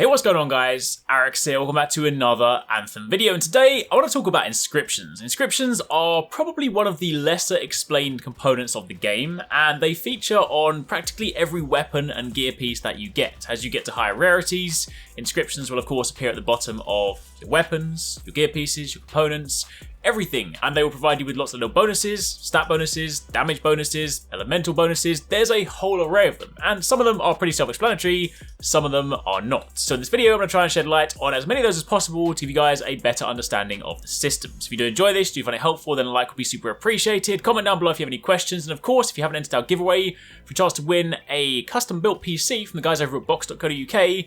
Hey, what's going on guys? Arekkz here, welcome back to another Anthem video, and today I want to talk about inscriptions. Inscriptions are probably one of the lesser explained components of the game, and they feature on practically every weapon and gear piece that you get. As you get to higher rarities, inscriptions will of course appear at the bottom of your weapons, your gear pieces, your components, everything, and they will provide you with lots of little bonuses, stat bonuses, damage bonuses, elemental bonuses. There's a whole array of them, and some of them are pretty self-explanatory, some of them are not. So in this video I'm going to try and shed light on as many of those as possible to give you guys a better understanding of the system. So if you do enjoy this, do you find it helpful, then a like would be super appreciated. Comment down below if you have any questions, and of course if you haven't entered our giveaway for a chance to win a custom built PC from the guys over at box.co.uk, click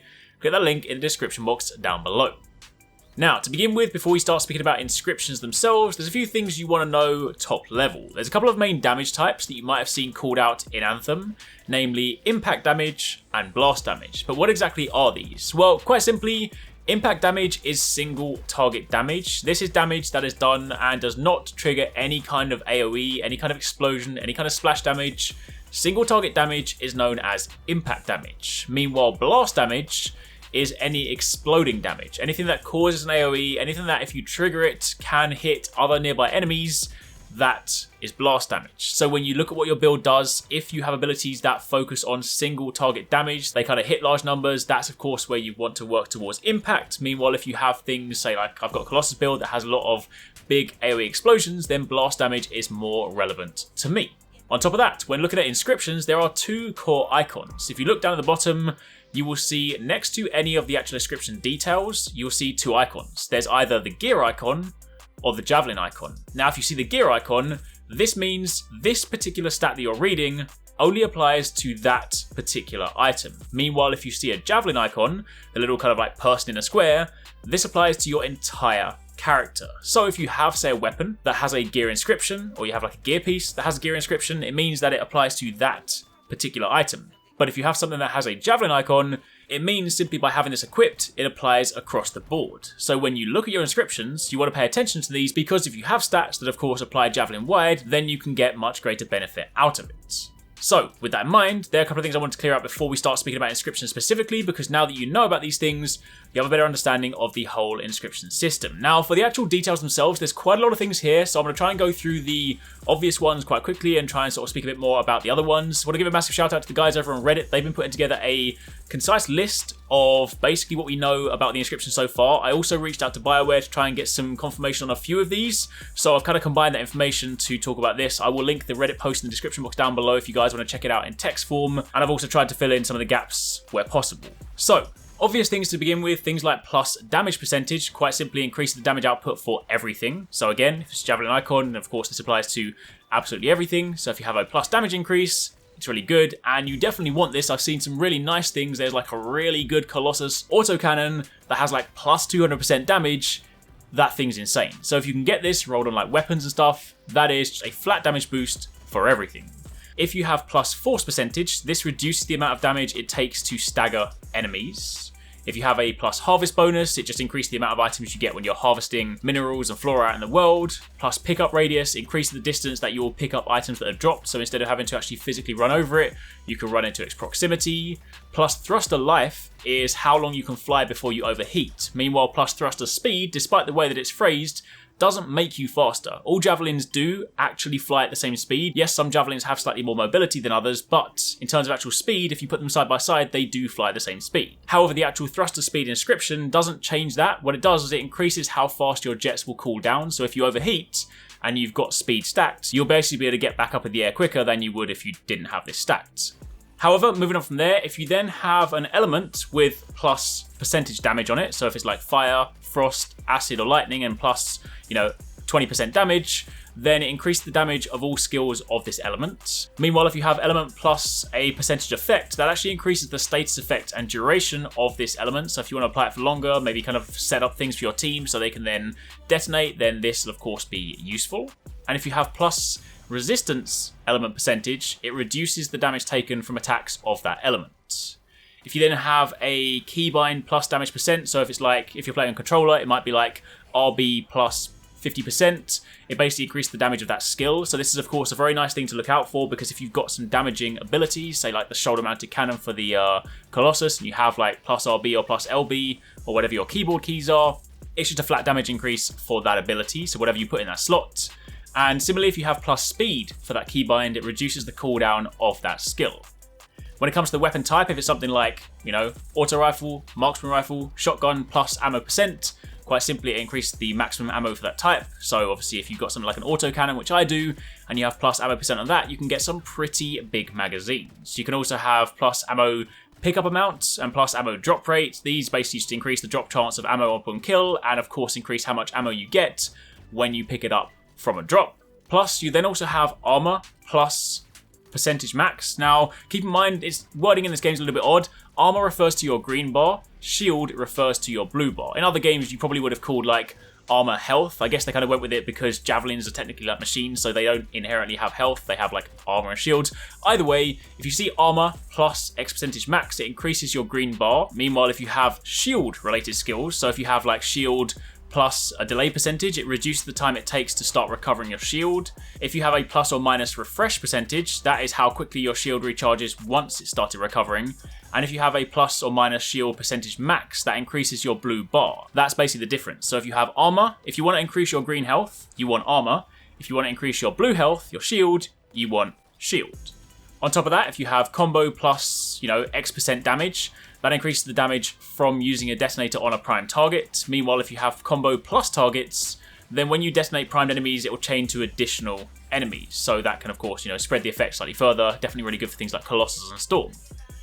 that link in the description box down below. Now, to begin with, before we start speaking about inscriptions themselves, there's a few things you want to know top level. There's a couple of main damage types that you might have seen called out in Anthem, namely impact damage and blast damage. But what exactly are these? Well, quite simply, impact damage is single target damage. This is damage that is done and does not trigger any kind of AoE, any kind of explosion, any kind of splash damage. Single target damage is known as impact damage. Meanwhile, blast damage is any exploding damage. Anything that causes an AoE, anything that if you trigger it can hit other nearby enemies, that is blast damage. So when you look at what your build does, if you have abilities that focus on single target damage, they kind of hit large numbers, that's of course where you want to work towards impact. Meanwhile, if you have things, say like I've got a Colossus build that has a lot of big AoE explosions, then blast damage is more relevant to me. On top of that, when looking at inscriptions, there are two core icons. If you look down at the bottom, you will see next to any of the actual inscription details, you'll see two icons. There's either the gear icon or the javelin icon. Now, if you see the gear icon, this means this particular stat that you're reading only applies to that particular item. Meanwhile, if you see a javelin icon, the little kind of like person in a square, this applies to your entire character. So if you have, say, a weapon that has a gear inscription, or you have like a gear piece that has a gear inscription, it means that it applies to that particular item. But if you have something that has a javelin icon, it means simply by having this equipped, it applies across the board. So when you look at your inscriptions, you want to pay attention to these, because if you have stats that of course apply javelin wide, then you can get much greater benefit out of it. So, with that in mind, there are a couple of things I want to clear up before we start speaking about inscriptions specifically, because now that you know about these things, you have a better understanding of the whole inscription system. Now, for the actual details themselves, there's quite a lot of things here, so I'm going to try and go through the obvious ones quite quickly and try and sort of speak a bit more about the other ones. I want to give a massive shout out to the guys over on Reddit. They've been putting together a concise list of basically what we know about the inscription so far. I also reached out to BioWare to try and get some confirmation on a few of these, so I've kind of combined that information to talk about this. I will link the Reddit post in the description box down below if you guys want to check it out in text form, and I've also tried to fill in some of the gaps where possible. So, obvious things to begin with, things like plus damage percentage, quite simply increase the damage output for everything. So again, if it's a javelin icon, and of course this applies to absolutely everything. So if you have a plus damage increase, it's really good, and you definitely want this. I've seen some really nice things. There's like a really good Colossus autocannon that has like plus 200% damage. That thing's insane. So if you can get this rolled on like weapons and stuff, that is just a flat damage boost for everything. If you have plus force percentage, this reduces the amount of damage it takes to stagger enemies. If you have a plus harvest bonus, it just increases the amount of items you get when you're harvesting minerals and flora out in the world. Plus pickup radius increases the distance that you will pick up items that are dropped, so instead of having to actually physically run over it, you can run into its proximity. Plus thruster life is how long you can fly before you overheat. Meanwhile, plus thruster speed, despite the way that it's phrased, doesn't make you faster. All javelins do actually fly at the same speed. Yes, some javelins have slightly more mobility than others, but in terms of actual speed, if you put them side by side, they do fly the same speed. However, the actual thruster speed inscription doesn't change that. What it does is it increases how fast your jets will cool down. So if you overheat and you've got speed stacked, you'll basically be able to get back up in the air quicker than you would if you didn't have this stacked. However, moving on from there, if you then have an element with plus percentage damage on it, so if it's like fire, frost, acid or lightning and plus, 20% damage, then it increases the damage of all skills of this element. Meanwhile, if you have element plus a percentage effect, that actually increases the status effect and duration of this element. So if you want to apply it for longer, maybe kind of set up things for your team so they can then detonate, then this will of course be useful. And if you have plus resistance element percentage, it reduces the damage taken from attacks of that element. If you then have a keybind plus damage percent, so if it's like, if you're playing a controller, it might be like RB plus 50%, it basically increased the damage of that skill. So this is of course a very nice thing to look out for, because if you've got some damaging abilities, say like the shoulder mounted cannon for the Colossus, and you have like plus RB or plus LB or whatever your keyboard keys are, it's just a flat damage increase for that ability, so whatever you put in that slot. And similarly, if you have plus speed for that keybind, it reduces the cooldown of that skill. When it comes to the weapon type, if it's something like, you know, auto rifle, marksman rifle, shotgun plus ammo percent, quite simply it increases the maximum ammo for that type. So obviously if you've got something like an auto cannon, which I do, and you have plus ammo percent on that, you can get some pretty big magazines. You can also have plus ammo pickup amount and plus ammo drop rate. These basically just increase the drop chance of ammo upon kill, and of course increase how much ammo you get when you pick it up from a drop. Plus you then also have armor plus percentage max. Now keep in mind, its wording in this game is a little bit odd. Armor refers to your green bar, shield refers to your blue bar. In other games you probably would have called like armor health. I guess they kind of went with it because javelins are technically like machines, so they don't inherently have health, they have like armor and shields. Either way, if you see armor plus X percentage max, it increases your green bar. Meanwhile, if you have shield related skills, so if you have like shield plus a delay percentage, it reduces the time it takes to start recovering your shield. If you have a plus or minus refresh percentage, that is how quickly your shield recharges once it started recovering. And if you have a plus or minus shield percentage max, that increases your blue bar. That's basically the difference. So if you have armor, if you want to increase your green health, you want armor. If you want to increase your blue health, your shield, you want shield. On top of that, if you have combo plus, you know, X% damage, that increases the damage from using a detonator on a prime target. Meanwhile, if you have combo plus targets, then when you detonate primed enemies, it will chain to additional enemies. So that can, of course, you know, spread the effect slightly further. Definitely really good for things like Colossus and Storm.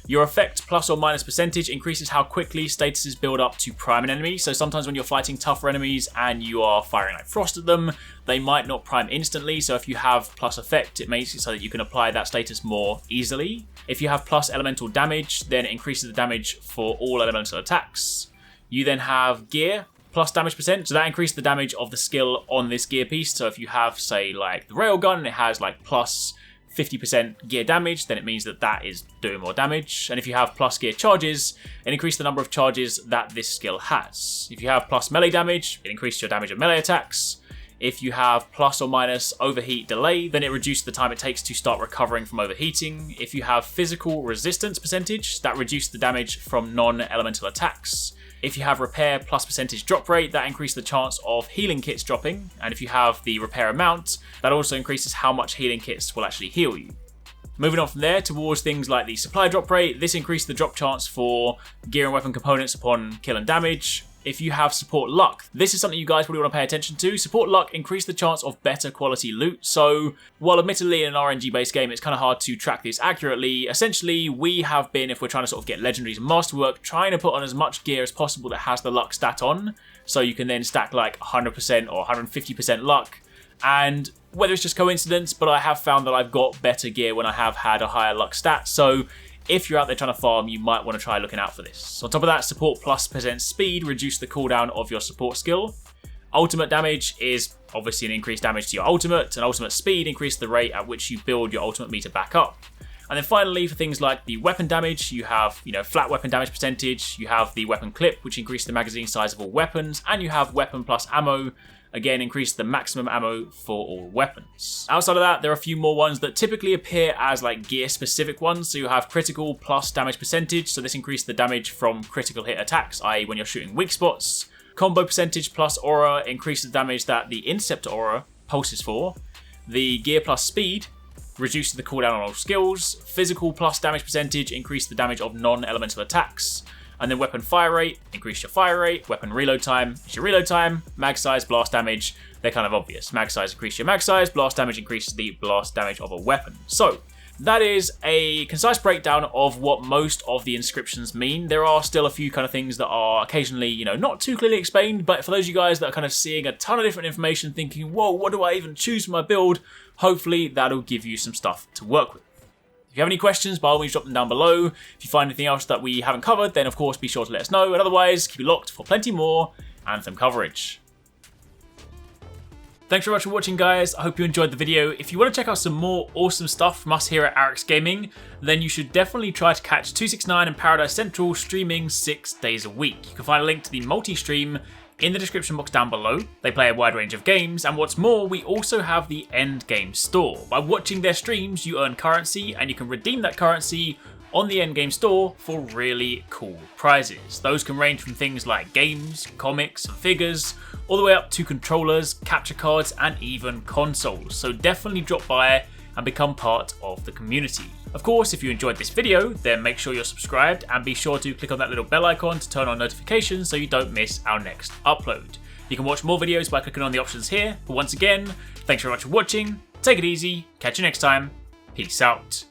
Your effect plus or minus percentage increases how quickly statuses build up to prime an enemy. So sometimes when you're fighting tougher enemies and you are firing like frost at them, they might not prime instantly. So if you have plus effect, it makes it so that you can apply that status more easily. If you have plus elemental damage, then it increases the damage for all elemental attacks. You then have gear plus damage percent, so that increases the damage of the skill on this gear piece. So if you have, say, like the railgun, it has like plus 50% gear damage, then it means that that is doing more damage. And if you have plus gear charges, it increases the number of charges that this skill has. If you have plus melee damage, it increases your damage of melee attacks. If you have plus or minus overheat delay, then it reduces the time it takes to start recovering from overheating. If you have physical resistance percentage, that reduces the damage from non-elemental attacks. If you have repair plus percentage drop rate, that increases the chance of healing kits dropping. And if you have the repair amount, that also increases how much healing kits will actually heal you. Moving on from there towards things like the supply drop rate, this increases the drop chance for gear and weapon components upon kill and damage. If you have support luck, this is something you guys probably want to pay attention to. Support luck increases the chance of better quality loot. So while admittedly in an RNG based game, it's kind of hard to track this accurately. Essentially, we have been, if we're trying to sort of get legendaries and masterwork, trying to put on as much gear as possible that has the luck stat on. So you can then stack like 100% or 150% luck. And whether it's just coincidence, but I have found that I've got better gear when I have had a higher luck stat. So if you're out there trying to farm, you might want to try looking out for this. On top of that, support plus percent speed reduce the cooldown of your support skill. Ultimate damage is obviously an increased damage to your ultimate, and ultimate speed increases the rate at which you build your ultimate meter back up. And then finally, for things like the weapon damage, you have, you know, flat weapon damage percentage, you have the weapon clip, which increases the magazine size of all weapons, and you have weapon plus ammo, again increase the maximum ammo for all weapons. Outside of that, there are a few more ones that typically appear as like gear specific ones. So you have critical plus damage percentage, so this increases the damage from critical hit attacks, i.e. when you're shooting weak spots. Combo percentage plus aura increases the damage that the interceptor aura pulses for. The gear plus speed reduces the cooldown on all skills. Physical plus damage percentage increases the damage of non-elemental attacks. And then weapon fire rate, increase your fire rate. Weapon reload time, increase your reload time. Mag size, blast damage, they're kind of obvious. Mag size, increase your mag size. Blast damage increases the blast damage of a weapon. So that is a concise breakdown of what most of the inscriptions mean. There are still a few kind of things that are occasionally, you know, not too clearly explained, but for those of you guys that are kind of seeing a ton of different information, thinking, whoa, what do I even choose for my build? Hopefully that'll give you some stuff to work with. If you have any questions, by all means drop them down below. If you find anything else that we haven't covered, then of course be sure to let us know. And otherwise, keep it locked for plenty more Anthem coverage. Thanks very much for watching, guys. I hope you enjoyed the video. If you want to check out some more awesome stuff from us here at Arekkz Gaming, then you should definitely try to catch TwoSixNine and Paradise Central streaming 6 days a week. You can find a link to the multi-stream in the description box down below. They play a wide range of games, and what's more, we also have the end game store. By watching their streams, you earn currency, and you can redeem that currency on the endgame store for really cool prizes. Those can range from things like games, comics, and figures, all the way up to controllers, capture cards, and even consoles. So definitely drop by and become part of the community. Of course, if you enjoyed this video, then make sure you're subscribed and be sure to click on that little bell icon to turn on notifications so you don't miss our next upload. You can watch more videos by clicking on the options here, but once again, thanks very much for watching, take it easy, catch you next time, peace out.